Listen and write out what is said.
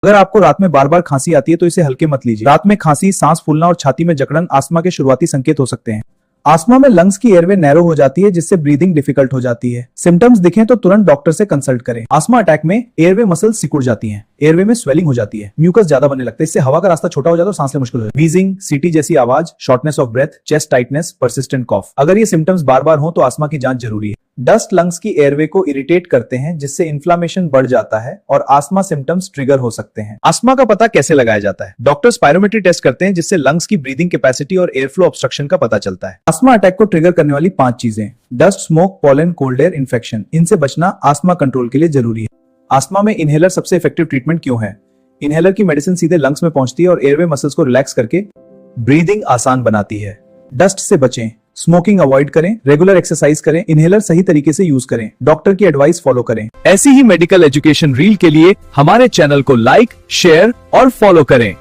अगर आपको रात में बार बार खांसी आती है तो इसे हल्के मत लीजिए। रात में खांसी, सांस फूलना और छाती में जकड़न अस्थमा के शुरुआती संकेत हो सकते हैं। अस्थमा में लंग्स की एयरवे नैरो हो जाती है, जिससे ब्रीदिंग डिफिकल्ट हो जाती है। सिम्टम्स दिखें तो तुरंत डॉक्टर से कंसल्ट करें। अस्थमा अटैक में एयरवे मसल्स सिकुड़ जाती हैं, एयरवे में स्वेलिंग हो जाती है, म्यूकस ज्यादा बनने लगता है, इससे हवा का रास्ता छोटा हो जाता है और सांस लेना मुश्किल हो जाता है। वीजिंग, सीटी जैसी आवाज, shortness of breath, chest tightness, persistent cough. अगर ये सिम्टम्स बार बार हो तो अस्थमा की जांच जरूरी है। डस्ट लंग्स की एयरवे को इरिटेट करते हैं, जिससे इन्फ्लामेशन बढ़ जाता है और अस्थमा सिम्टम्स ट्रिगर हो सकते हैं। अस्थमा का पता कैसे लगाया जाता है? डॉक्टर स्पायरोमेट्री टेस्ट करते हैं, जिससे लंग्स की ब्रीदिंग कैपेसिटी और एयर फ्लो ऑब्स्ट्रक्शन का पता चलता है। अस्थमा अटैक को ट्रिगर करने वाली 5 चीजें: dust, smoke, pollen, cold air, infection. इनसे बचना अस्थमा कंट्रोल के लिए जरूरी है। अस्थमा में इनहेलर सबसे इफेक्टिव ट्रीटमेंट क्यों है? इनहेलर की मेडिसिन सीधे लंग्स में पहुंचती है और एयरवे मसल्स को रिलैक्स करके ब्रीदिंग आसान बनाती है। डस्ट से बचें, स्मोकिंग अवॉइड करें, रेगुलर एक्सरसाइज करें, इनहेलर सही तरीके से यूज करें, डॉक्टर की एडवाइस फॉलो करें। ऐसी ही मेडिकल एजुकेशन रील के लिए हमारे चैनल को लाइक, शेयर और फॉलो करें।